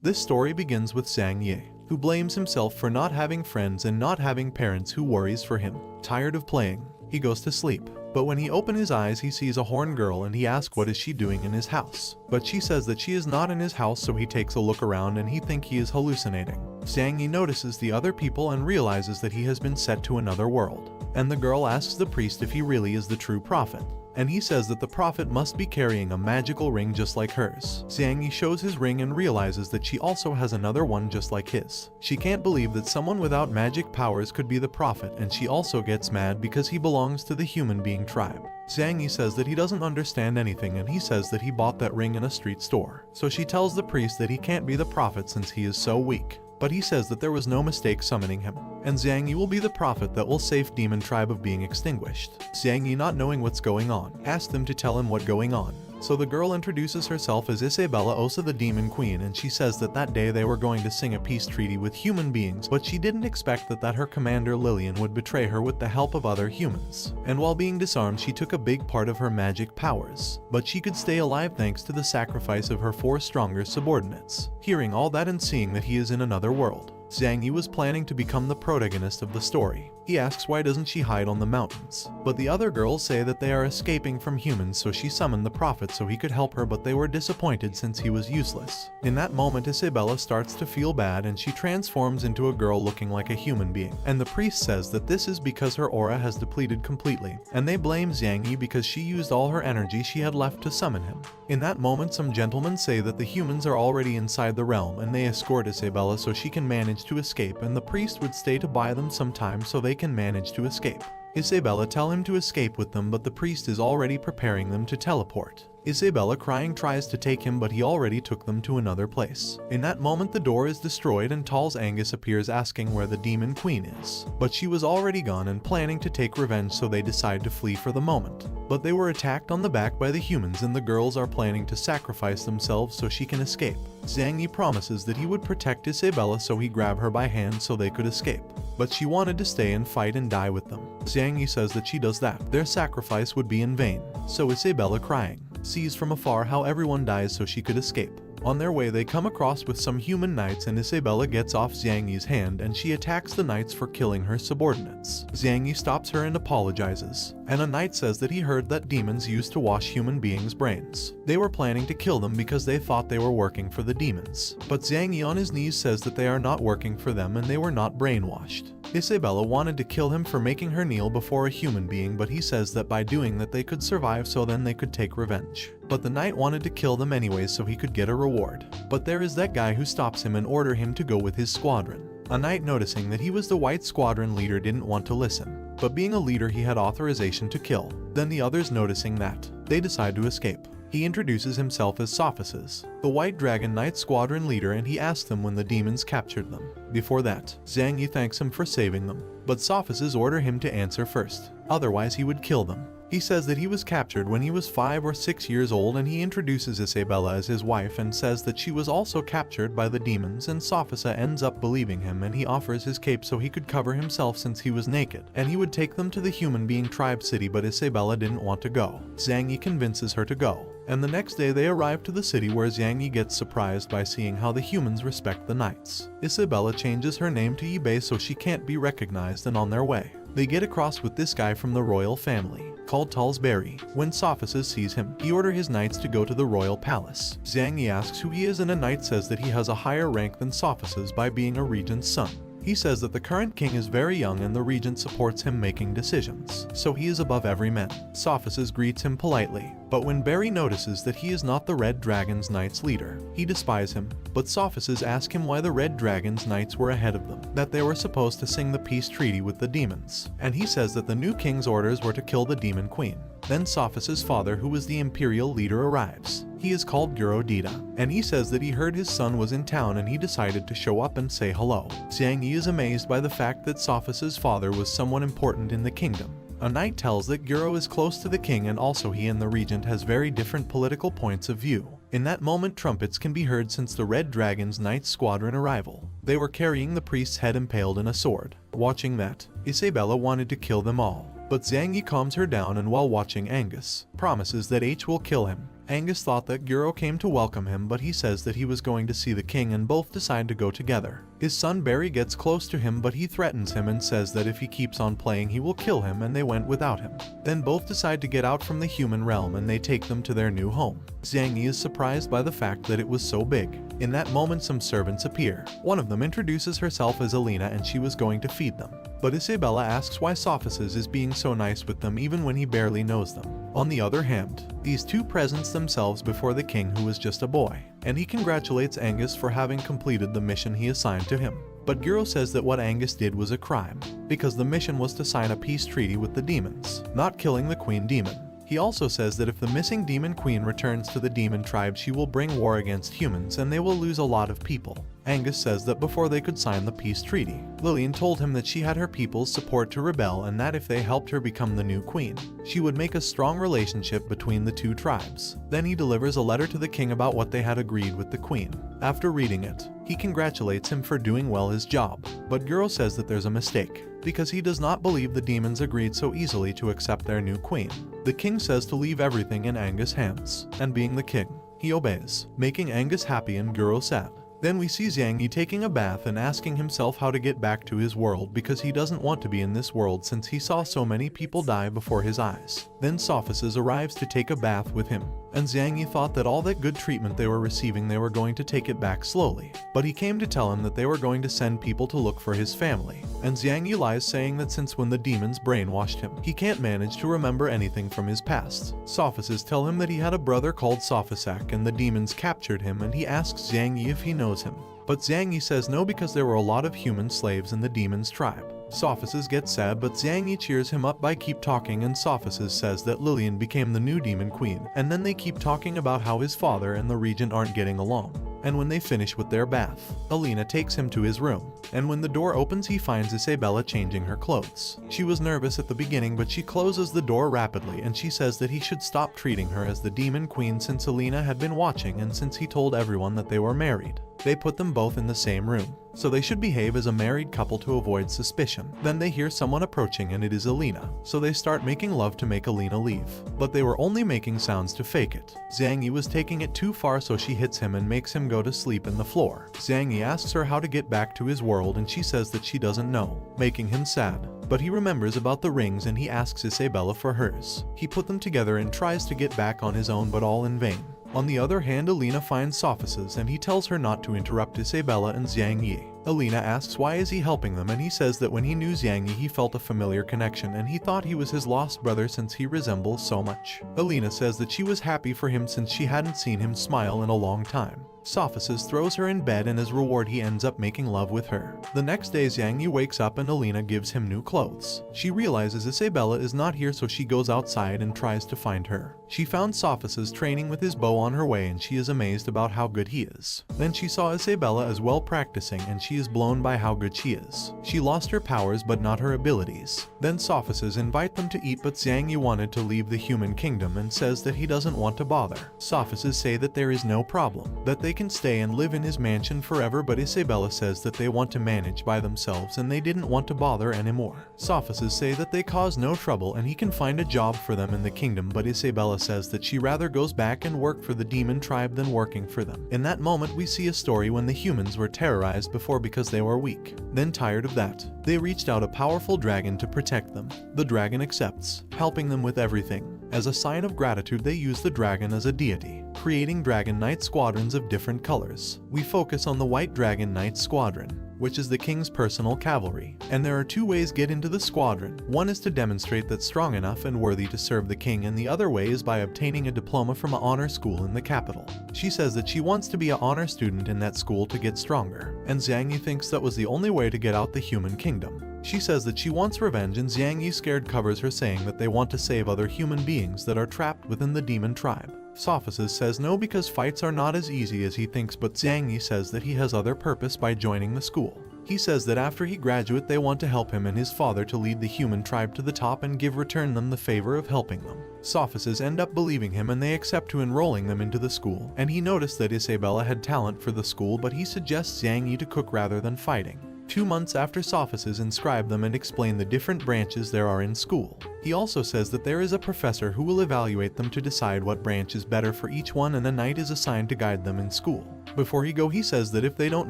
This story begins with Xiang Ye, who blames himself for not having friends and not having parents who worries for him. Tired of playing, he goes to sleep. But when he opens his eyes, he sees a horn girl and he asks what is she doing in his house. But she says that she is not in his house, so he takes a look around and he thinks he is hallucinating. Xiang Ye notices the other people and realizes that he has been sent to another world. And the girl asks the priest if he really is the true prophet. And he says that the prophet must be carrying a magical ring just like hers. Xiang Ye shows his ring and realizes that she also has another one just like his. She can't believe that someone without magic powers could be the prophet, and she also gets mad because he belongs to the human being tribe. Xiang Ye says that he doesn't understand anything, and he says that he bought that ring in a street store. So she tells the priest that he can't be the prophet since he is so weak. But he says that there was no mistake summoning him, and Xiang Ye will be the prophet that will save demon tribe of being extinguished. Xiang Ye, not knowing what's going on, asked them to tell him what's going on. So the girl introduces herself as Isabella Osa, the demon queen, and she says that day they were going to sing a peace treaty with human beings, but she didn't expect that her commander Lilian would betray her with the help of other humans. And while being disarmed, she took a big part of her magic powers, but she could stay alive thanks to the sacrifice of her 4 stronger subordinates. Hearing all that and seeing that he is in another world, Xiang Ye was planning to become the protagonist of the story. He asks why doesn't she hide on the mountains, but the other girls say that they are escaping from humans, so she summoned the prophet so he could help her, but they were disappointed since he was useless. In that moment, Isabella starts to feel bad and she transforms into a girl looking like a human being, and the priest says that this is because her aura has depleted completely, and they blame Xiang Ye because she used all her energy she had left to summon him. In that moment, some gentlemen say that the humans are already inside the realm and they escort Isabella so she can manage to escape, and the priest would stay to buy them some time so they can manage to escape. Isabella tell him to escape with them, but the priest is already preparing them to teleport. Isabella, crying, tries to take him, but he already took them to another place. In that moment, the door is destroyed and Tols Angus appears asking where the demon queen is. But she was already gone and planning to take revenge, so they decide to flee for the moment. But they were attacked on the back by the humans, and the girls are planning to sacrifice themselves so she can escape. Xiang Ye promises that he would protect Isabella, so he grabbed her by hand so they could escape. But she wanted to stay and fight and die with them. Xiang Ye says that she does that, their sacrifice would be in vain. So Isabella, crying, sees from afar how everyone dies so she could escape. On their way, they come across with some human knights, and Isabella gets off Xiang Ye's hand and she attacks the knights for killing her subordinates. Xiang Ye stops her and apologizes, and a knight says that he heard that demons used to wash human beings' brains. They were planning to kill them because they thought they were working for the demons. But Xiang Ye on his knees says that they are not working for them and they were not brainwashed. Isabella wanted to kill him for making her kneel before a human being, but he says that by doing that they could survive, so then they could take revenge. But the knight wanted to kill them anyways so he could get a reward. But there is that guy who stops him and orders him to go with his squadron. A knight, noticing that he was the white squadron leader, didn't want to listen, but being a leader he had authorization to kill. Then the others, noticing that, they decide to escape. He introduces himself as Sophices, the White Dragon Knight squadron leader, and he asks them when the demons captured them. Before that, Xiang Ye thanks him for saving them, but Sophices order him to answer first, otherwise he would kill them. He says that he was captured when he was 5 or 6 years old, and he introduces Isabella as his wife and says that she was also captured by the demons, and Sophisa ends up believing him, and he offers his cape so he could cover himself since he was naked, and he would take them to the human being tribe city, but Isabella didn't want to go. Xiang Ye convinces her to go, and the next day they arrive to the city, where Xiang Ye gets surprised by seeing how the humans respect the knights. Isabella changes her name to Yi so she can't be recognized, and on their way, they get across with this guy from the royal family, called Talsberry. When Sophisis sees him, he orders his knights to go to the royal palace. Xiang Ye asks who he is, and a knight says that he has a higher rank than Sophisis by being a regent's son. He says that the current king is very young and the regent supports him making decisions, so he is above every man. Sophisis greets him politely, but when Barry notices that he is not the Red Dragon's Knights leader, he despises him. But Sophisis asks him why the Red Dragon's Knights were ahead of them, that they were supposed to sing the peace treaty with the demons, and he says that the new king's orders were to kill the demon queen. Then Sophis's father, who was the imperial leader, arrives. He is called Guro Dita, and he says that he heard his son was in town and he decided to show up and say hello. Xiang Ye is amazed by the fact that Sophis's father was someone important in the kingdom. A knight tells that Guro is close to the king, and also he and the regent has very different political points of view. In that moment, trumpets can be heard since the Red Dragon's Knight squadron arrival. They were carrying the priest's head impaled in a sword. Watching that, Isabella wanted to kill them all, but Xiang Ye calms her down, and while watching, Angus promises that H will kill him, Angus thought that Guro came to welcome him, but he says that he was going to see the king and both decide to go together. His son Barry gets close to him, but he threatens him and says that if he keeps on playing he will kill him, and they went without him. Then both decide to get out from the human realm and they take them to their new home. Xiang Ye is surprised by the fact that it was so big. In that moment some servants appear. One of them introduces herself as Alina and she was going to feed them. But Isabella asks why Sophices is being so nice with them even when he barely knows them. On the other hand, these two presents themselves before the king, who is just a boy, and he congratulates Angus for having completed the mission he assigned to him. But Guro says that what Angus did was a crime, because the mission was to sign a peace treaty with the demons, not killing the queen demon. He also says that if the missing demon queen returns to the demon tribe, she will bring war against humans and they will lose a lot of people. Angus says that before they could sign the peace treaty, Lilian told him that she had her people's support to rebel, and that if they helped her become the new queen, she would make a strong relationship between the two tribes. Then he delivers a letter to the king about what they had agreed with the queen. After reading it, he congratulates him for doing well his job, but Guro says that there's a mistake, because he does not believe the demons agreed so easily to accept their new queen. The king says to leave everything in Angus' hands, and being the king, he obeys, making Angus happy and Guro sad. Then we see Xiang Ye taking a bath and asking himself how to get back to his world, because he doesn't want to be in this world since he saw so many people die before his eyes. Then Sophices arrives to take a bath with him, and Xiang Ye thought that all that good treatment they were receiving they were going to take it back slowly. But he came to tell him that they were going to send people to look for his family, and Xiang Ye lies, saying that since when the demons brainwashed him, he can't manage to remember anything from his past. Sophices tell him that he had a brother called Sophisac and the demons captured him, and he asks Xiang Ye if he knows him. But Xiang Ye says no, because there were a lot of human slaves in the demons' tribe. Sophices gets sad, but Xiang Ye cheers him up by keep talking, and Sophices says that Lilian became the new demon queen, and then they keep talking about how his father and the regent aren't getting along. And when they finish with their bath, Alina takes him to his room, and when the door opens he finds Isabella changing her clothes. She was nervous at the beginning, but she closes the door rapidly, and she says that he should stop treating her as the demon queen since Alina had been watching and since he told everyone that they were married. They put them both in the same room, so they should behave as a married couple to avoid suspicion. Then they hear someone approaching and it is Alina, so they start making love to make Alina leave. But they were only making sounds to fake it. Xiang Ye was taking it too far, so she hits him and makes him go to sleep in the floor. Xiang Ye asks her how to get back to his world and she says that she doesn't know, making him sad. But he remembers about the rings and he asks Isabella for hers. He put them together and tries to get back on his own, but all in vain. On the other hand, Alina finds Sophices and he tells her not to interrupt Isabella and Xiang Ye. Alina asks why is he helping them, and he says that when he knew Xiang Ye he felt a familiar connection and he thought he was his lost brother since he resembles so much. Alina says that she was happy for him since she hadn't seen him smile in a long time. Sophices throws her in bed and as reward he ends up making love with her. The next day Xiang Ye wakes up and Alina gives him new clothes. She realizes Isabella is not here, so she goes outside and tries to find her. She found Sophices training with his bow on her way and she is amazed about how good he is. Then she saw Isabella as well practicing and she is blown by how good she is. She lost her powers but not her abilities. Then Sophices invite them to eat, but Xiang Ye wanted to leave the human kingdom and says that he doesn't want to bother. Sophices say that there is no problem, that they can stay and live in his mansion forever, but Isabella says that they want to manage by themselves and they didn't want to bother anymore. Sophices say that they cause no trouble and he can find a job for them in the kingdom, but Isabella says that she rather goes back and work for the demon tribe than working for them. In that moment we see a story when the humans were terrorized before because they were weak. Then tired of that, they reached out a powerful dragon to protect them. The dragon accepts, helping them with everything. As a sign of gratitude they use the dragon as a deity, creating Dragon Knight squadrons of different colors. We focus on the White Dragon Knight Squadron, which is the king's personal cavalry, and there are two ways get into the squadron. One is to demonstrate that's strong enough and worthy to serve the king, and the other way is by obtaining a diploma from an honor school in the capital. She says that she wants to be an honor student in that school to get stronger, and Xiang Ye thinks that was the only way to get out the human kingdom. She says that she wants revenge, and Xiang Ye scared covers her, saying that they want to save other human beings that are trapped within the demon tribe. Sophices says no because fights are not as easy as he thinks, but Xiang Ye says that he has other purpose by joining the school. He says that after he graduates they want to help him and his father to lead the human tribe to the top and return them the favor of helping them. Sophices end up believing him and they accept to enrolling them into the school, and he noticed that Isabella had talent for the school, but he suggests Xiang Ye to cook rather than fighting. 2 months after Sophists inscribe them and explain the different branches there are in school. He also says that there is a professor who will evaluate them to decide what branch is better for each one, and a knight is assigned to guide them in school. Before he go, he says that if they don't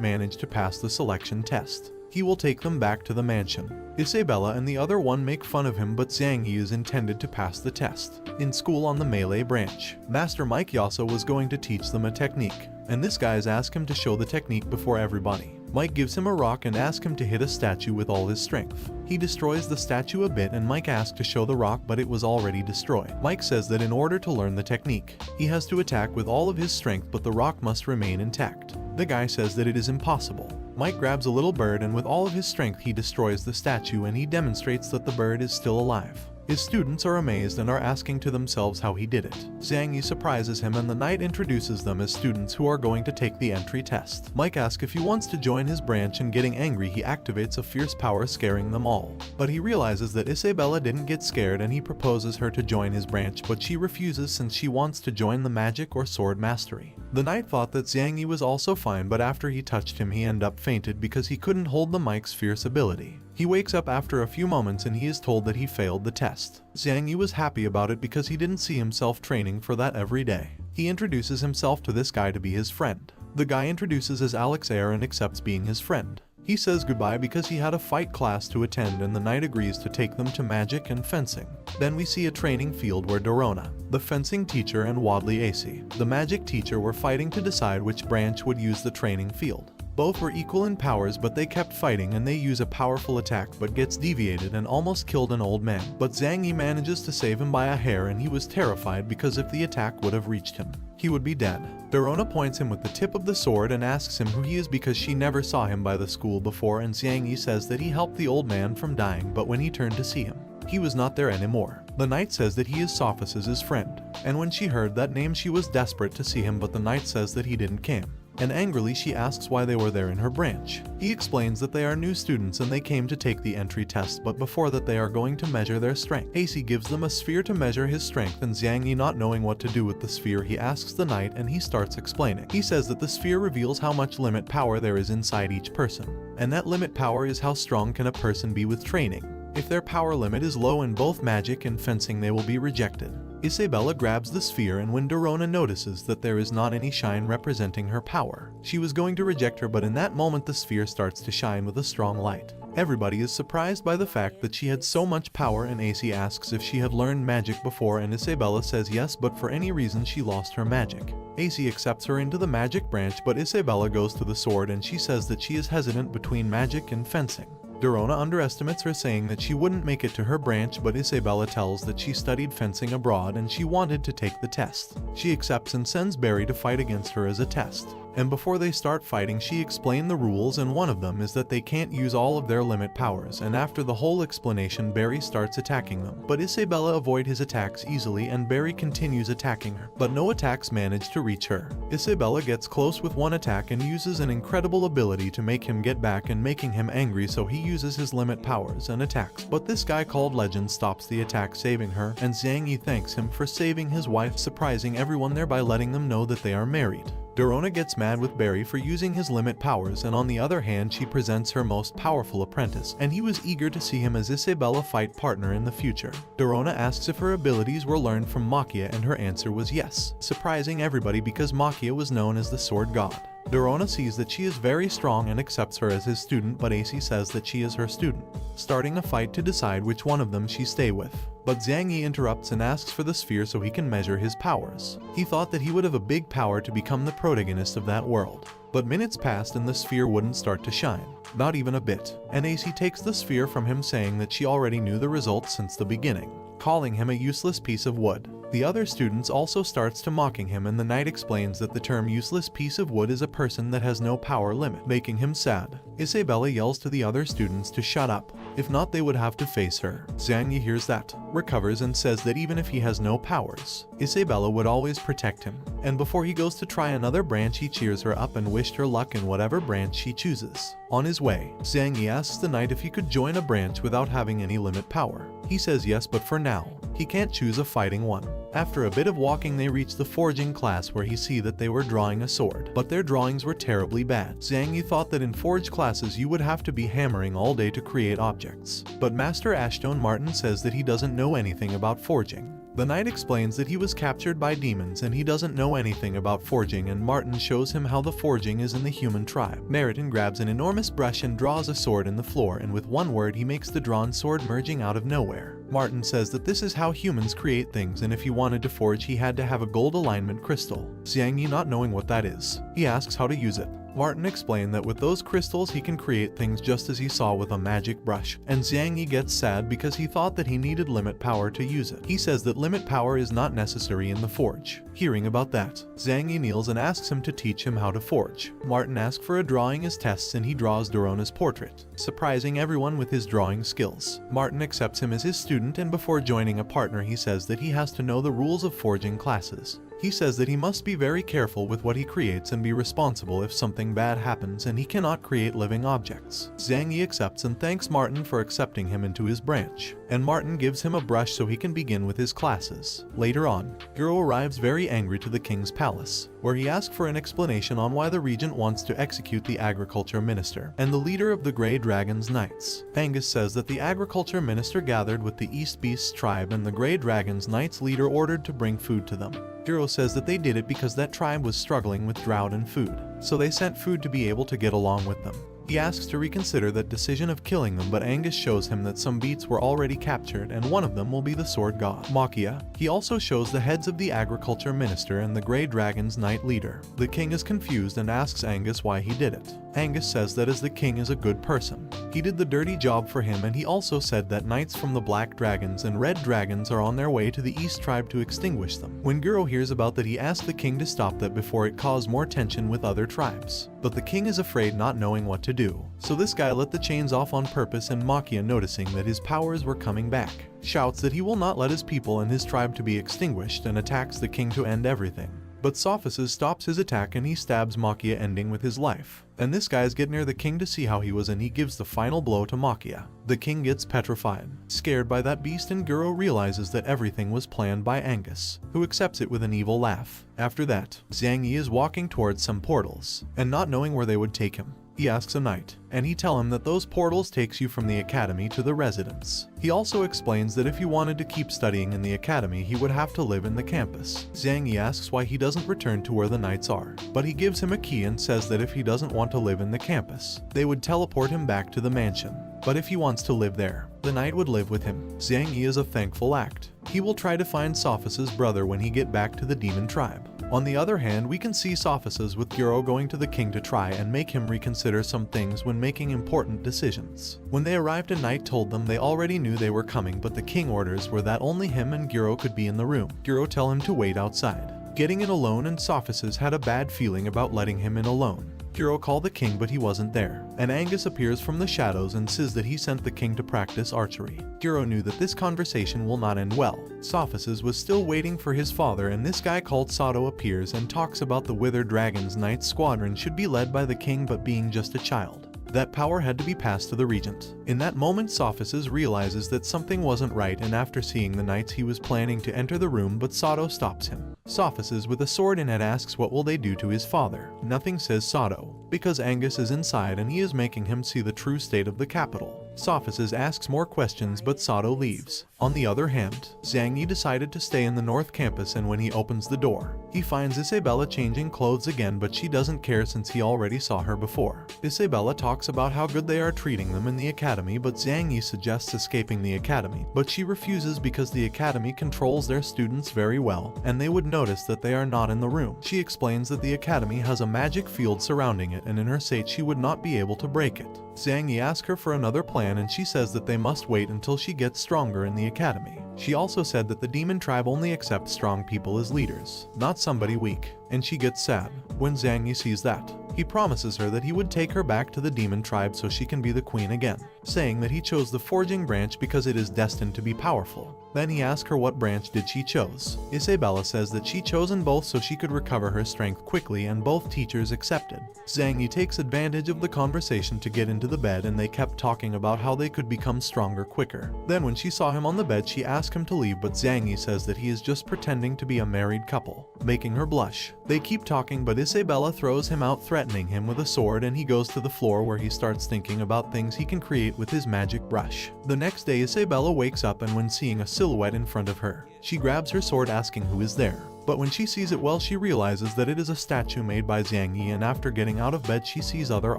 manage to pass the selection test, he will take them back to the mansion. Isabella and the other one make fun of him, but Xiang Ye is intended to pass the test. In school on the melee branch, Master Mike Yasa was going to teach them a technique, and this guys ask him to show the technique before everybody. Mike gives him a rock and asks him to hit a statue with all his strength. He destroys the statue a bit and Mike asks to show the rock, but it was already destroyed. Mike says that in order to learn the technique, he has to attack with all of his strength, but the rock must remain intact. The guy says that it is impossible. Mike grabs a little bird and with all of his strength he destroys the statue, and he demonstrates that the bird is still alive. His students are amazed and are asking to themselves how he did it. Xiang Ye surprises him and the knight introduces them as students who are going to take the entry test. Mike asks if he wants to join his branch, and getting angry he activates a fierce power, scaring them all. But he realizes that Isabella didn't get scared and he proposes her to join his branch, but she refuses since she wants to join the magic or sword mastery. The knight thought that Xiang Ye was also fine, but after he touched him he ended up fainted because he couldn't hold the Mike's fierce ability. He wakes up after a few moments and he is told that he failed the test. Xiang Ye was happy about it because he didn't see himself training for that every day. He introduces himself to this guy to be his friend. The guy introduces as Alex Air and accepts being his friend. He says goodbye because he had a fight class to attend, and the knight agrees to take them to magic and fencing. Then we see a training field where Dorona, the fencing teacher, and Wadley Ac, the magic teacher, were fighting to decide which branch would use the training field. Both were equal in powers, but they kept fighting and they use a powerful attack but gets deviated and almost killed an old man. But Xiang Ye manages to save him by a hair, and he was terrified because if the attack would have reached him, he would be dead. Dorona points him with the tip of the sword and asks him who he is because she never saw him by the school before, and Xiang Ye says that he helped the old man from dying, but when he turned to see him, he was not there anymore. The knight says that he is Sophists' friend, and when she heard that name she was desperate to see him, but the knight says that he didn't come. And angrily she asks why they were there in her branch. He explains that they are new students and they came to take the entry test, but before that they are going to measure their strength. AC gives them a sphere to measure his strength, and Xiang Ye, not knowing what to do with the sphere, he asks the knight and he starts explaining. He says that the sphere reveals how much limit power there is inside each person, and that limit power is how strong can a person be with training. If their power limit is low in both magic and fencing, they will be rejected. Isabella grabs the sphere, and when Dorona notices that there is not any shine representing her power, she was going to reject her, but in that moment the sphere starts to shine with a strong light. Everybody is surprised by the fact that she had so much power, and AC asks if she had learned magic before, and Isabella says yes, but for any reason she lost her magic. AC accepts her into the magic branch, but Isabella goes to the sword and she says that she is hesitant between magic and fencing. Dorona underestimates her, saying that she wouldn't make it to her branch, but Isabella tells that she studied fencing abroad and she wanted to take the test. She accepts and sends Barry to fight against her as a test. And before they start fighting, she explained the rules, and one of them is that they can't use all of their limit powers, and after the whole explanation Barry starts attacking them. But Isabella avoids his attacks easily and Barry continues attacking her, but no attacks manage to reach her. Isabella gets close with one attack and uses an incredible ability to make him get back and making him angry, so he uses his limit powers and attacks. But this guy called Legend stops the attack, saving her, and Xiang Ye thanks him for saving his wife, surprising everyone there by letting them know that they are married. Dorona gets mad with Barry for using his limit powers, and on the other hand she presents her most powerful apprentice, and he was eager to see him as Isabella fight partner in the future. Dorona asks if her abilities were learned from Makia, and her answer was yes, surprising everybody because Makia was known as the sword god. Dorona sees that she is very strong and accepts her as his student, but AC says that she is her student, starting a fight to decide which one of them she stay with. But Xiang Ye interrupts and asks for the sphere so he can measure his powers. He thought that he would have a big power to become the protagonist of that world. But minutes passed and the sphere wouldn't start to shine, not even a bit, and AC takes the sphere from him, saying that she already knew the results since the beginning, calling him a useless piece of wood. The other students also starts to mocking him, and the knight explains that the term useless piece of wood is a person that has no power limit, making him sad. Isabella yells to the other students to shut up, if not they would have to face her. Xiang Ye hears that, recovers and says that even if he has no powers, Isabella would always protect him. And before he goes to try another branch he cheers her up and wished her luck in whatever branch she chooses. On his way, Xiang Ye asks the knight if he could join a branch without having any limit power. He says yes, but for now, He can't choose a fighting one. After a bit of walking they reach the forging class where he see that they were drawing a sword, but their drawings were terribly bad. Xiang Ye thought that in forge classes you would have to be hammering all day to create objects, but Master Ashton Martin says that he doesn't know anything about forging. The knight explains that he was captured by demons and he doesn't know anything about forging, and Martin shows him how the forging is in the human tribe. Meriton grabs an enormous brush and draws a sword in the floor, and with one word he makes the drawn sword merging out of nowhere. Martin says that this is how humans create things, and if he wanted to forge he had to have a gold alignment crystal. Xiang Ye, not knowing what that is, he asks how to use it. Martin explained that with those crystals he can create things just as he saw with a magic brush, and Xiang Ye gets sad because he thought that he needed limit power to use it. He says that limit power is not necessary in the forge. Hearing about that, Xiang Ye kneels and asks him to teach him how to forge. Martin asks for a drawing as tests and he draws Dorona's portrait, surprising everyone with his drawing skills. Martin accepts him as his student, and before joining a partner he says that he has to know the rules of forging classes. He says that he must be very careful with what he creates and be responsible if something bad happens, and he cannot create living objects. Xiang Ye accepts and thanks Martin for accepting him into his branch, and Martin gives him a brush so he can begin with his classes. Later on, Guro arrives very angry to the king's palace, where he asks for an explanation on why the regent wants to execute the agriculture minister and the leader of the Grey Dragon's Knights. Angus says that the agriculture minister gathered with the East Beast's tribe and the Grey Dragon's Knights leader ordered to bring food to them. Guro says that they did it because that tribe was struggling with drought and food, so they sent food to be able to get along with them. He asks to reconsider that decision of killing them, but Angus shows him that some beasts were already captured and one of them will be the sword god, Makia. He also shows the heads of the agriculture minister and the Grey Dragon's Knight leader. The king is confused and asks Angus why he did it. Angus says that as the king is a good person, he did the dirty job for him, and he also said that knights from the Black Dragons and Red Dragons are on their way to the East tribe to extinguish them. When Guro hears about that he asks the king to stop that before it caused more tension with other tribes. But the king is afraid, not knowing what to do. So this guy let the chains off on purpose, and Makia, noticing that his powers were coming back, shouts that he will not let his people and his tribe to be extinguished and attacks the king to end everything. But Sophices stops his attack and he stabs Makia, ending with his life. And this guys get near the king to see how he was, and he gives the final blow to Makia. The king gets petrified, scared by that beast, and Guro realizes that everything was planned by Angus, who accepts it with an evil laugh. After that, Xiang Ye is walking towards some portals, and not knowing where they would take him, he asks a knight, and he tells him that those portals takes you from the academy to the residence. He also explains that if he wanted to keep studying in the academy he would have to live in the campus. Xiang Ye asks why he doesn't return to where the knights are, but he gives him a key and says that if he doesn't want to live in the campus, they would teleport him back to the mansion. But if he wants to live there, the knight would live with him. Xiang Ye is a thankful act. He will try to find Sophices' brother when he get back to the demon tribe. On the other hand, we can see Sophices with Guro going to the king to try and make him reconsider some things when making important decisions. When they arrived, a knight told them they already knew they were coming, but the king orders were that only him and Guro could be in the room. Guro tell him to wait outside, getting in alone, and Sophices had a bad feeling about letting him in alone. Guro called the king, but he wasn't there, and Angus appears from the shadows and says that he sent the king to practice archery. Guro knew that this conversation will not end well. Sophices was still waiting for his father, and this guy called Sato appears and talks about the Withered Dragon's Knight squadron should be led by the king, but being just a child, that power had to be passed to the regent. In that moment, Sophices realizes that something wasn't right, and after seeing the knights he was planning to enter the room, but Sato stops him. Sophices with a sword in it asks what will they do to his father. Nothing, says Sato, because Angus is inside and he is making him see the true state of the capital. Sophices asks more questions, but Sato leaves. On the other hand, Xiang Ye decided to stay in the North Campus, and when he opens the door, he finds Isabella changing clothes again, but she doesn't care since he already saw her before. Isabella talks about how good they are treating them in the academy, but Xiang Ye suggests escaping the academy, but she refuses because the academy controls their students very well, and they would notice that they are not in the room. She explains that the academy has a magic field surrounding it, and in her state she would not be able to break it. Xiang Ye asks her for another plan, and she says that they must wait until she gets stronger in the academy. She also said that the demon tribe only accepts strong people as leaders, not somebody weak, and she gets sad when Xiang Ye sees that. He promises her that he would take her back to the demon tribe so she can be the queen again, saying that he chose the forging branch because it is destined to be powerful. Then he asks her what branch did she chose. Isabella says that she chosen both so she could recover her strength quickly, and both teachers accepted. Xiang Ye takes advantage of the conversation to get into the bed, and they kept talking about how they could become stronger quicker. Then when she saw him on the bed, she asked him to leave, but Xiang Ye says that he is just pretending to be a married couple, making her blush. They keep talking, but Isabella throws him out, threatening him with a sword, and he goes to the floor where he starts thinking about things he can create with his magic brush. The next day, Isabella wakes up, and when seeing a silhouette in front of her, she grabs her sword asking who is there. But when she sees it well, she realizes that it is a statue made by Xiang Ye, and after getting out of bed she sees other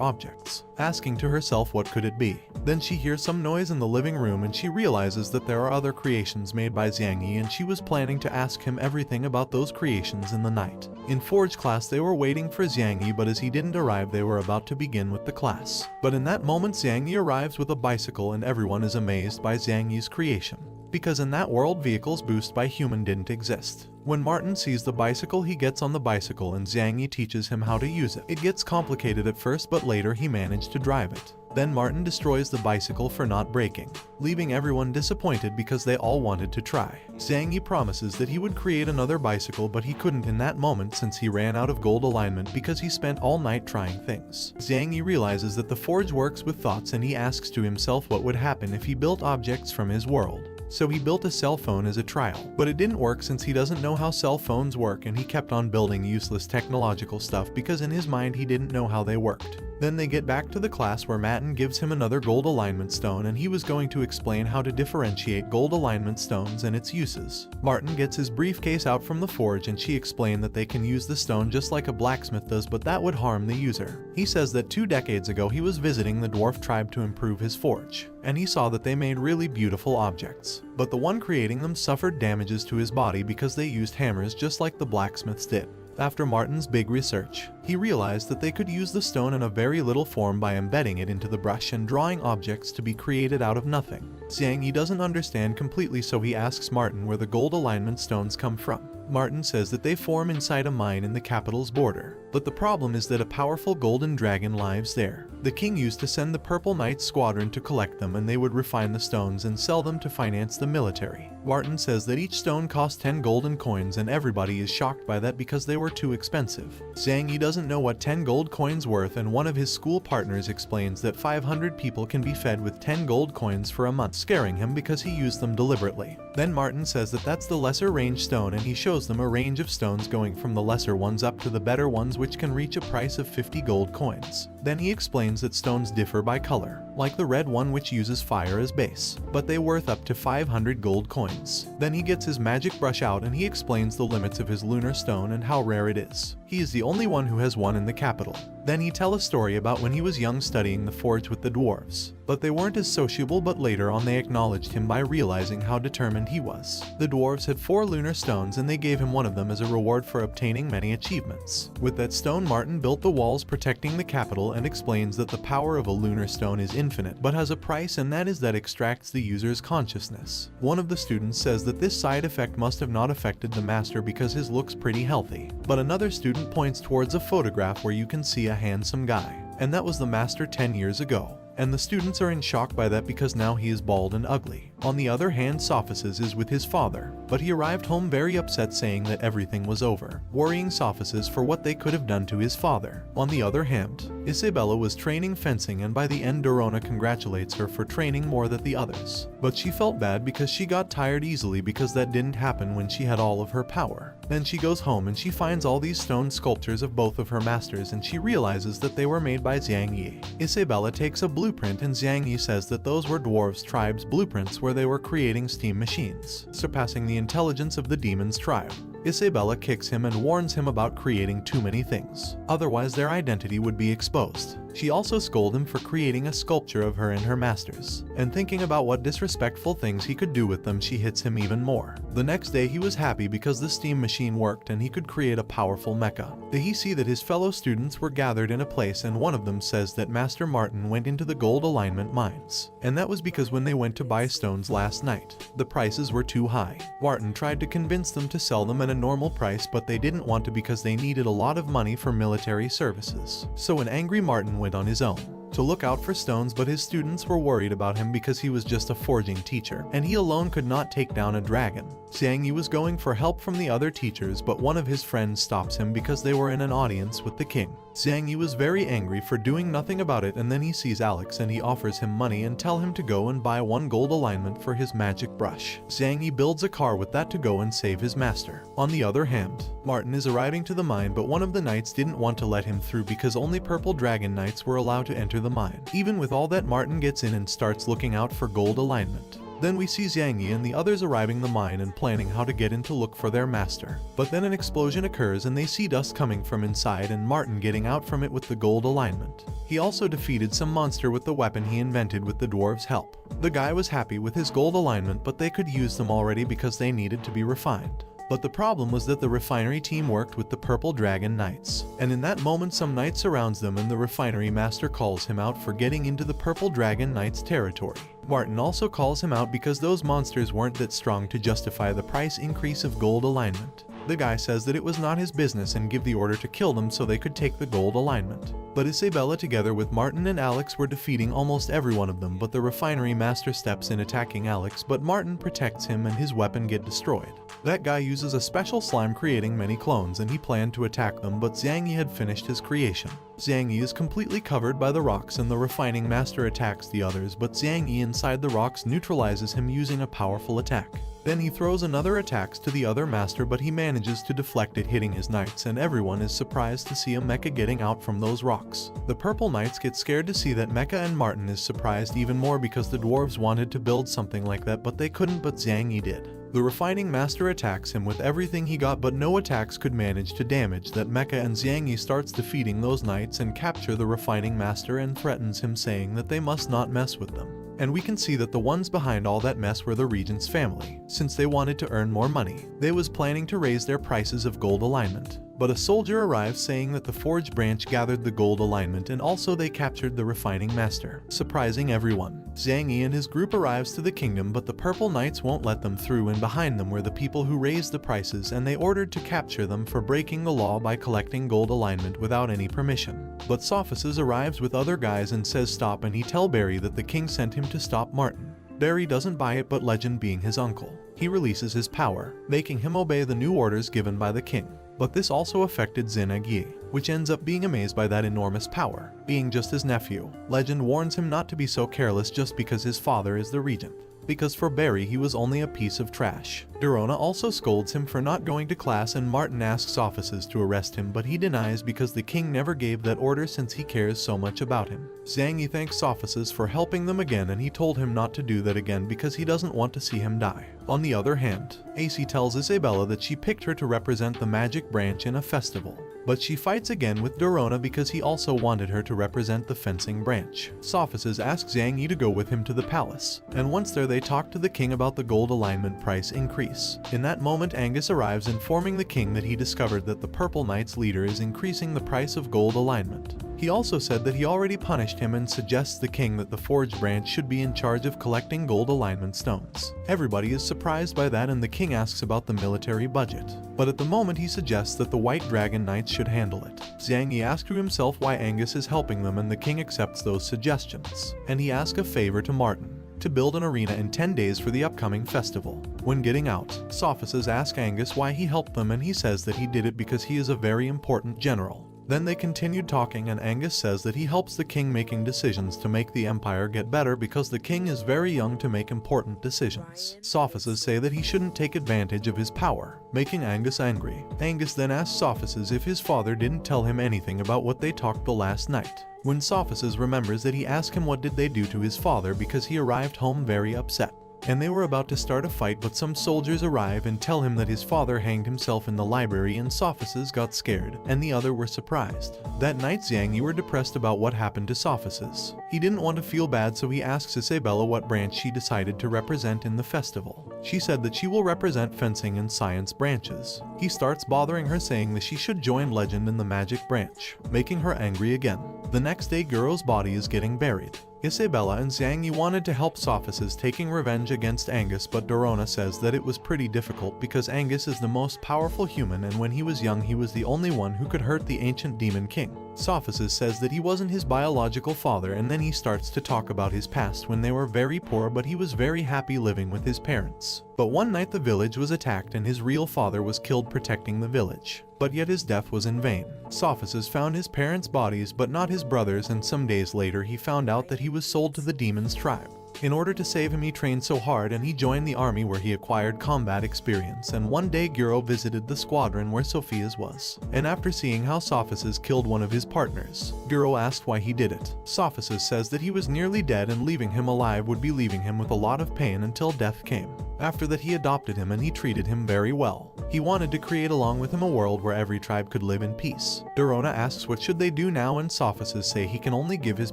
objects, asking to herself what could it be. Then she hears some noise in the living room, and she realizes that there are other creations made by Xiang Ye, and she was planning to ask him everything about those creations in the night. In Forge class they were waiting for Xiang Ye, but as he didn't arrive they were about to begin with the class. But in that moment Xiang Ye arrives with a bicycle, and everyone is amazed by Xiang Ye's creation, because in that world vehicles boosted by human didn't exist. When Martin sees the bicycle, he gets on the bicycle and Xiang Ye teaches him how to use it. It gets complicated at first, but later he managed to drive it. Then Martin destroys the bicycle for not breaking, leaving everyone disappointed because they all wanted to try. Xiang Ye promises that he would create another bicycle, but he couldn't in that moment since he ran out of gold alignment because he spent all night trying things. Xiang Ye realizes that the forge works with thoughts, and he asks to himself what would happen if he built objects from his world. So he built a cell phone as a trial, but it didn't work since he doesn't know how cell phones work, and he kept on building useless technological stuff because in his mind he didn't know how they worked. Then they get back to the class where Martin gives him another gold alignment stone, and he was going to explain how to differentiate gold alignment stones and its uses. Martin gets his briefcase out from the forge, and she explained that they can use the stone just like a blacksmith does, but that would harm the user. He says that 2 decades ago he was visiting the dwarf tribe to improve his forge, and he saw that they made really beautiful objects, but the one creating them suffered damages to his body because they used hammers just like the blacksmiths did. After Martin's big research, he realized that they could use the stone in a very little form by embedding it into the brush and drawing objects to be created out of nothing. Xiang Ye doesn't understand completely, so he asks Martin where the gold alignment stones come from. Martin says that they form inside a mine in the capital's border, but the problem is that a powerful golden dragon lives there. The king used to send the Purple Knight Squadron to collect them, and they would refine the stones and sell them to finance the military. Martin says that each stone cost 10 golden coins, and everybody is shocked by that because they were too expensive. Xiang Ye doesn't know what 10 gold coins worth, and one of his school partners explains that 500 people can be fed with 10 gold coins for a month, scaring him because he used them deliberately. Then Martin says that that's the lesser range stone, and he shows them a range of stones going from the lesser ones up to the better ones, which can reach a price of 50 gold coins. Then he explains that stones differ by color, like the red one which uses fire as base, but they worth up to 500 gold coins. Then he gets his magic brush out and he explains the limits of his lunar stone and how rare it is. He is the only one who has one in the capital. Then he tells a story about when he was young studying the forge with the dwarves, but they weren't as sociable, but later on they acknowledged him by realizing how determined he was. The dwarves had 4 lunar stones and they gave him one of them as a reward for obtaining many achievements. With that stone, Martin built the walls protecting the capital and explains that the power of a lunar stone is infinite but has a price, and that is that extracts the user's consciousness. One of the students says that this side effect must have not affected the master because his looks pretty healthy, but another student points towards a photograph where you can see a handsome guy, and that was the master 10 years ago. And the students are in shock by that because now he is bald and ugly. On the other hand, Sophices is with his father, but he arrived home very upset, saying that everything was over, worrying Sophices for what they could have done to his father. On the other hand, Isabella was training fencing, and by the end Dorona congratulates her for training more than the others. But she felt bad because she got tired easily because that didn't happen when she had all of her power. Then she goes home and she finds all these stone sculptures of both of her masters, and she realizes that they were made by Xiang Ye. Isabella takes a blueprint and Xiang Ye says that those were dwarves tribe's blueprints where they were creating steam machines, surpassing the intelligence of the demons tribe. Isabella kicks him and warns him about creating too many things, otherwise their identity would be exposed. She also scolds him for creating a sculpture of her and her masters, and thinking about what disrespectful things he could do with them, she hits him even more. The next day he was happy because the steam machine worked and he could create a powerful mecha. Then he see that his fellow students were gathered in a place, and one of them says that Master Martin went into the gold alignment mines, and that was because when they went to buy stones last night, the prices were too high. Martin tried to convince them to sell them at a normal price, but they didn't want to because they needed a lot of money for military services. So an angry Martin went on his own. to look out for stones, but his students were worried about him because he was just a forging teacher, and he alone could not take down a dragon. Xiang Ye was going for help from the other teachers, but one of his friends stops him because they were in an audience with the king. Xiang Ye was very angry for doing nothing about it, and then he sees Alex and he offers him money and tell him to go and buy 1 gold alignment for his magic brush. Xiang Ye builds a car with that to go and save his master. On the other hand, Martin is arriving to the mine, but one of the knights didn't want to let him through because only purple dragon knights were allowed to enter the mine. Even with all that, Martin gets in and starts looking out for gold alignment. Then we see Xiang Ye and the others arriving the mine and planning how to get in to look for their master. But then an explosion occurs and they see dust coming from inside and Martin getting out from it with the gold alignment. He also defeated some monster with the weapon he invented with the dwarves' help. The guy was happy with his gold alignment, but they could use them already because they needed to be refined. But the problem was that the refinery team worked with the Purple Dragon Knights. And in that moment some knight surrounds them and the refinery master calls him out for getting into the Purple Dragon Knights' territory. Martin also calls him out because those monsters weren't that strong to justify the price increase of gold alignment. The guy says that it was not his business and give the order to kill them so they could take the gold alignment. But Isabella together with Martin and Alex were defeating almost every one of them, but the refinery master steps in attacking Alex, but Martin protects him and his weapon get destroyed. That guy uses a special slime creating many clones and he planned to attack them, but Xiang Ye had finished his creation. Xiang Ye is completely covered by the rocks and the refining master attacks the others, but Xiang Ye inside the rocks neutralizes him using a powerful attack. Then he throws another attacks to the other master, but he manages to deflect it, hitting his knights, and everyone is surprised to see a mecha getting out from those rocks. The purple knights get scared to see that mecha, and Martin is surprised even more because the dwarves wanted to build something like that but they couldn't, but Xiang Ye did. The refining master attacks him with everything he got, but no attacks could manage to damage that mecha, and Xiang Ye starts defeating those knights and capture the refining master and threatens him, saying that they must not mess with them. And we can see that the ones behind all that mess were the regent's family. Since they wanted to earn more money, they was planning to raise their prices of gold alignment. But a soldier arrives saying that the forge branch gathered the gold alignment and also they captured the refining master, surprising everyone. Xiang Ye and his group arrives to the kingdom, but the purple knights won't let them through, and behind them were the people who raised the prices, and they ordered to capture them for breaking the law by collecting gold alignment without any permission. But Sophices arrives with other guys and says stop, and he tell Barry that the king sent him to stop Martin. Barry doesn't buy it, but Legend being his uncle, he releases his power, making him obey the new orders given by the king. But this also affected Xiang Ye, which ends up being amazed by that enormous power. Being just his nephew, Legend warns him not to be so careless just because his father is the regent, because for Barry he was only a piece of trash. Dorona also scolds him for not going to class, and Martin asks Sophices to arrest him, but he denies because the king never gave that order since he cares so much about him. Xiang Ye thanks Sophices for helping them again, and he told him not to do that again because he doesn't want to see him die. On the other hand, AC tells Isabella that she picked her to represent the magic branch in a festival. But she fights again with Dorona because he also wanted her to represent the fencing branch. Sophices asks Xiang Ye to go with him to the palace, and once there they talk to the king about the gold alignment price increase. In that moment Angus arrives informing the king that he discovered that the Purple Knight's leader is increasing the price of gold alignment. He also said that he already punished him and suggests the king that the forge branch should be in charge of collecting gold alignment stones. Everybody is surprised by that, and the king asks about the military budget. But at the moment he suggests that the White Dragon Knights should handle it. Xiang Ye asks to himself why Angus is helping them, and the king accepts those suggestions. And he asks a favor to Martin, to build an arena in 10 days for the upcoming festival. When getting out, Sophices ask Angus why he helped them, and he says that he did it because he is a very important general. Then they continued talking, and Angus says that he helps the king making decisions to make the empire get better because the king is very young to make important decisions. Sophices say that he shouldn't take advantage of his power, making Angus angry. Angus then asks Sophices if his father didn't tell him anything about what they talked the last night. When Sophices remembers that, he asks him what did they do to his father because he arrived home very upset. And they were about to start a fight, but some soldiers arrive and tell him that his father hanged himself in the library, and Sophices got scared, and the other were surprised. That night Xiang Ye were depressed about what happened to Sophices. He didn't want to feel bad, so he asks Isabella what branch she decided to represent in the festival. She said that she will represent fencing and science branches. He starts bothering her, saying that she should join Legend in the magic branch, making her angry again. The next day Guro's body is getting buried. Isabella and Xiang Ye wanted to help Sophices taking revenge against Angus, but Dorona says that it was pretty difficult because Angus is the most powerful human, and when he was young he was the only one who could hurt the ancient demon king. Sophisis says that he wasn't his biological father, and then he starts to talk about his past when they were very poor, but he was very happy living with his parents. But one night the village was attacked and his real father was killed protecting the village. But yet his death was in vain. Sophisis found his parents' bodies but not his brothers, and some days later he found out that he was sold to the demon's tribe. In order to save him, he trained so hard and he joined the army where he acquired combat experience, and one day Guro visited the squadron where Sophia's was. And after seeing how Sophisis killed one of his partners, Guro asked why he did it. Sophisis says that he was nearly dead and leaving him alive would be leaving him with a lot of pain until death came. After that he adopted him and he treated him very well. He wanted to create along with him a world where every tribe could live in peace. Dorona asks what should they do now, and Sophisis say he can only give his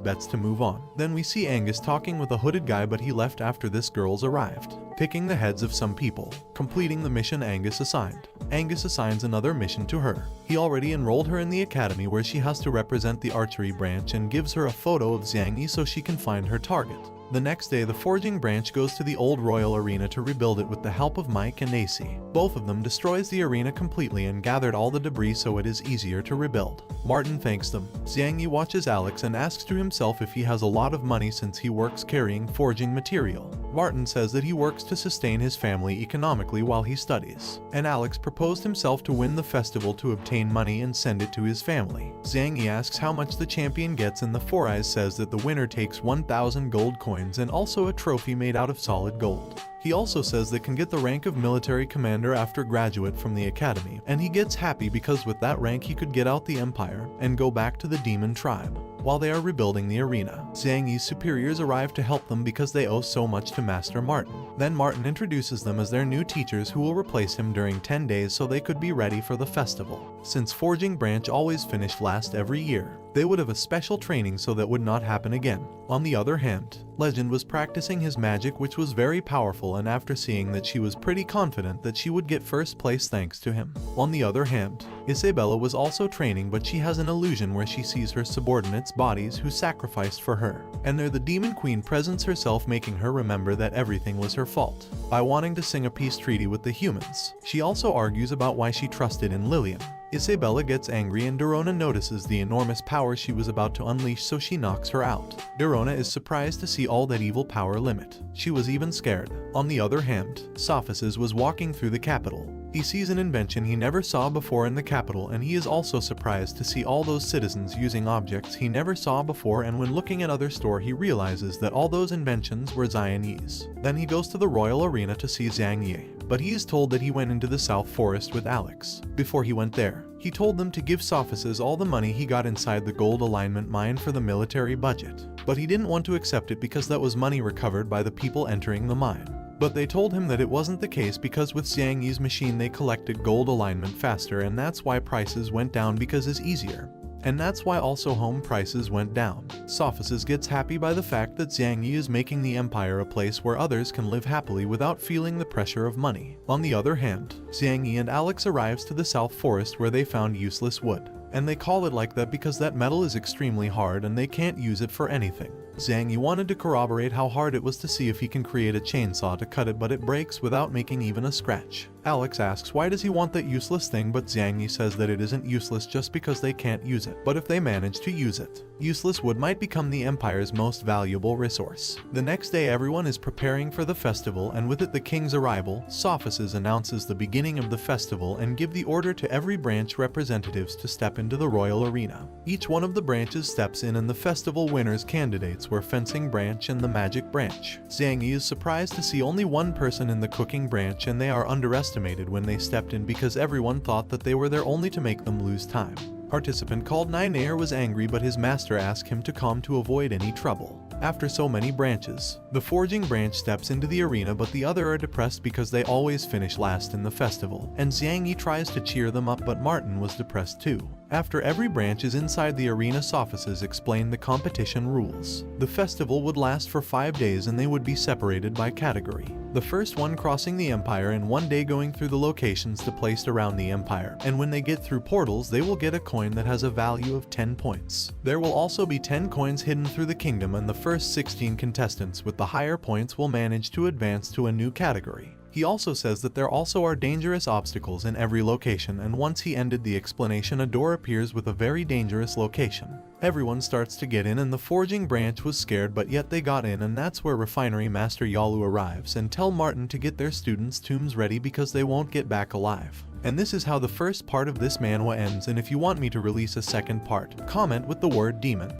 bets to move on. Then we see Angus talking with a hooded guy, but he left after this girl's arrived, picking the heads of some people, completing the mission Angus assigned. Angus assigns another mission to her. He already enrolled her in the academy where she has to represent the archery branch, and gives her a photo of Xiang Ye so she can find her target. The next day, the forging branch goes to the old royal arena to rebuild it with the help of Mike and AC. Both of them destroys the arena completely and gathered all the debris so it is easier to rebuild. Martin thanks them. Xiang Ye watches Alex and asks to himself if he has a lot of money since he works carrying forging material. Martin says that he works to sustain his family economically while he studies. And Alex proposed himself to win the festival to obtain money and send it to his family. Xiang Ye asks how much the champion gets, and the Four Eyes says that the winner takes 1,000 gold coins and also a trophy made out of solid gold. He also says they can get the rank of military commander after graduate from the academy, and he gets happy because with that rank he could get out the empire and go back to the demon tribe. While they are rebuilding the arena, Xiang Ye's superiors arrive to help them because they owe so much to Master Martin. Then Martin introduces them as their new teachers who will replace him during 10 days so they could be ready for the festival. Since Forging Branch always finished last every year, they would have a special training so that would not happen again. On the other hand, Legend was practicing his magic, which was very powerful, and after seeing that, she was pretty confident that she would get first place thanks to him. On the other hand, Isabella was also training, but she has an illusion where she sees her subordinates' bodies who sacrificed for her, and there the demon queen presents herself, making her remember that everything was her fault by wanting to sing a peace treaty with the humans. She also argues about why she trusted in Lilian. Isabella gets angry and Dorona notices the enormous power she was about to unleash, so she knocks her out. Dorona is surprised to see all that evil power limit. She was even scared. On the other hand, Sophisis was walking through the capital. He sees an invention he never saw before in the capital, and he is also surprised to see all those citizens using objects he never saw before, and when looking at other store he realizes that all those inventions were Xiang Ye's. Then he goes to the royal arena to see Xiang Ye, but he is told that he went into the South Forest with Alex. Before he went there, he told them to give Sophisis all the money he got inside the gold alignment mine for the military budget, but he didn't want to accept it because that was money recovered by the people entering the mine. But they told him that it wasn't the case because with Xiang Ye's machine they collected gold alignment faster, and that's why prices went down because it's easier. And that's why also home prices went down. Sophisis gets happy by the fact that Xiang Ye is making the empire a place where others can live happily without feeling the pressure of money. On the other hand, Xiang Ye and Alex arrives to the South Forest where they found useless wood. And they call it like that because that metal is extremely hard and they can't use it for anything. Xiang Ye wanted to corroborate how hard it was to see if he can create a chainsaw to cut it, but it breaks without making even a scratch. Alex asks why does he want that useless thing, but Xiang Ye says that it isn't useless just because they can't use it, but if they manage to use it, useless wood might become the empire's most valuable resource. The next day everyone is preparing for the festival, and with it the king's arrival, Sophisis announces the beginning of the festival and give the order to every branch representatives to step into the royal arena. Each one of the branches steps in, and the festival winners candidates were fencing branch and the magic branch. Xiang Ye is surprised to see only one person in the cooking branch, and they are underestimated when they stepped in because everyone thought that they were there only to make them lose time. Participant called Ninair was angry, but his master asked him to calm to avoid any trouble. After so many branches, the forging branch steps into the arena, but the other are depressed because they always finish last in the festival, and Xiang Ye tries to cheer them up, but Martin was depressed too. After every branch is inside the arena, Sophisis explained the competition rules. The festival would last for 5 days and they would be separated by category. The first one crossing the empire in 1 day, going through the locations placed around the empire, and when they get through portals they will get a coin that has a value of 10 points. There will also be 10 coins hidden through the kingdom, and the first 16 contestants with the higher points will manage to advance to a new category. He He also says that there also are dangerous obstacles in every location, and once he ended the explanation, a door appears with a very dangerous location. Everyone starts to get in and the forging branch was scared, but yet they got in, and that's where Refinery Master Yalu arrives and tell Martin to get their students' tombs ready because they won't get back alive. And this is how the first part of this manhwa ends, and if you want me to release a second part, comment with the word demon.